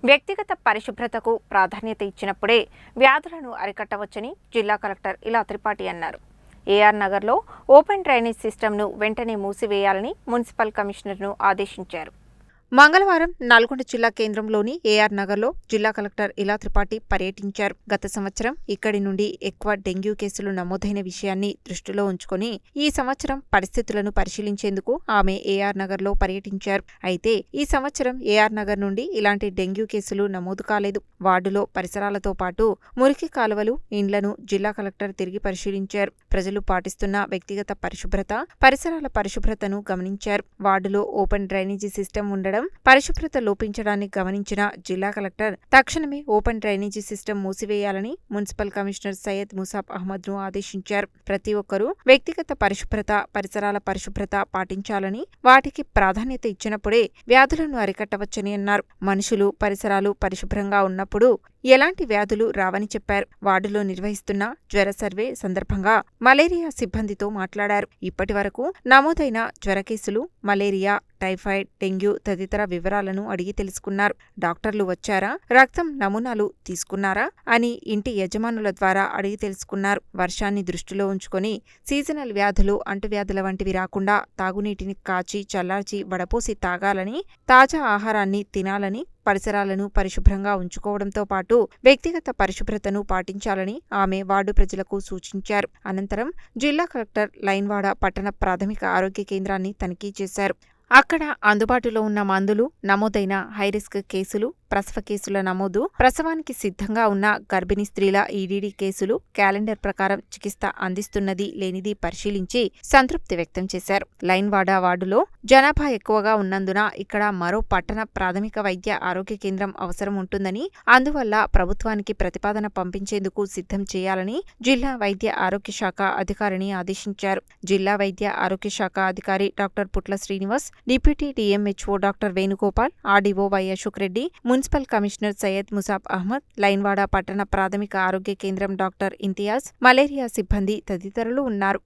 వ్యక్తిగత పరిశుభ్రతకు ప్రాధాన్యత ఇచ్చినప్పుడే వ్యాధులను అరికట్టవచ్చని జిల్లా కలెక్టర్ ఇలా త్రిపాఠి అన్నారు. ఏఆర్ నగర్లో ఓపెన్ డ్రైనేజ్ సిస్టమ్ను వెంటనే మూసివేయాలని మున్సిపల్ కమిషనర్ను ఆదేశించారు. మంగళవారం నల్గొండ జిల్లా కేంద్రంలోని ఏఆర్ నగర్లో జిల్లా కలెక్టర్ ఇలా త్రిపాఠి పర్యటించారు. గత సంవత్సరం ఇక్కడి నుండి ఎక్కువ డెంగ్యూ కేసులు నమోదైన విషయాన్ని దృష్టిలో ఉంచుకొని ఈ సంవత్సరం పరిస్థితులను పరిశీలించేందుకు ఆమె ఏఆర్ నగర్లో పర్యటించారు. అయితే ఈ సంవత్సరం ఏఆర్ నగర్ నుండి ఇలాంటి డెంగ్యూ కేసులు నమోదు కాలేదు. వార్డులో పరిసరాలతో పాటు మురికి కాలువలు, ఇండ్లను జిల్లా కలెక్టర్ తిరిగి పరిశీలించారు. ప్రజలు పాటిస్తున్న వ్యక్తిగత పరిశుభ్రత, పరిసరాల పరిశుభ్రతను గమనించారు. వార్డులో ఓపెన్ డ్రైనేజీ సిస్టమ్ ఉండడం పరిశుభ్రత లోపించడాన్ని గమనించిన జిల్లా కలెక్టర్ తక్షణమే ఓపెన్ డ్రైనేజీ సిస్టమ్ మూసివేయాలని మున్సిపల్ కమిషనర్ సయ్యద్ ముసాబ్ అహ్మద్ను ఆదేశించారు. ప్రతి ఒక్కరూ వ్యక్తిగత పరిశుభ్రత, పరిసరాల పరిశుభ్రత పాటించాలని, వాటికి ప్రాధాన్యత ఇచ్చినప్పుడే వ్యాధులను అరికట్టవచ్చని అన్నారు. మనుషులు, పరిసరాలు పరిశుభ్రంగా ఉన్నప్పుడు ఎలాంటి వ్యాధులు రావని చెప్పారు. వార్డులో నిర్వహిస్తున్న జ్వర సర్వే సందర్భంగా మలేరియా సిబ్బందితో మాట్లాడారు. ఇప్పటి వరకు నమోదైన జ్వర కేసులు, మలేరియా, టైఫాయిడ్, డెంగ్యూ తదితర వివరాలను అడిగి తెలుసుకున్నారు. డాక్టర్లు వచ్చారా, రక్తం నమూనాలు తీసుకున్నారా అని ఇంటి యజమానుల ద్వారా అడిగి తెలుసుకున్నారు. వర్షాన్ని దృష్టిలో ఉంచుకొని సీజనల్ వ్యాధులు, అంటువ్యాధుల వంటివి రాకుండా తాగునీటిని కాచి చల్లార్చి వడపోసి తాగాలని, తాజా ఆహారాన్ని తినాలని, పరిసరాలను పరిశుభ్రంగా ఉంచుకోవడంతో పాటు వ్యక్తిగత పరిశుభ్రతను పాటించాలని ఆమె వార్డు ప్రజలకు సూచించారు. అనంతరం జిల్లా కలెక్టర్ లైన్వాడ పట్టణ ప్రాథమిక ఆరోగ్య కేంద్రాన్ని తనిఖీ చేశారు. అక్కడ అందుబాటులో ఉన్న మందులు, నమోదైన హైరిస్క్ కేసులు, ప్రసవ కేసుల నమోదు, ప్రసవానికి సిద్ధంగా ఉన్న గర్భిణీ స్త్రీల ఈడీడీ కేసులు, క్యాలెండర్ ప్రకారం చికిత్స అందిస్తున్నది లేనిది పరిశీలించి సంతృప్తి వ్యక్తం చేశారు. లైన్వాడ వార్డులో జనాభా ఎక్కువగా ఉన్నందున ఇక్కడ మరో పట్టణ ప్రాథమిక వైద్య ఆరోగ్య కేంద్రం అవసరం ఉంటుందని, అందువల్ల ప్రభుత్వానికి ప్రతిపాదన పంపించేందుకు సిద్ధం చేయాలని జిల్లా వైద్య ఆరోగ్య శాఖ అధికారిని ఆదేశించారు. జిల్లా వైద్య ఆరోగ్య శాఖ అధికారి doctor Putla Srinivas, deputy DMHO doctor Venugopal, RDO Y Ashok Reddy, municipal commissioner Syed Musab Ahmed, లైన్వాడ పట్టణ ప్రాథమిక ఆరోగ్య కేంద్రం డాక్టర్ ఇంతియాజ్, మలేరియా సిబ్బంది తదితరులు ఉన్నారు.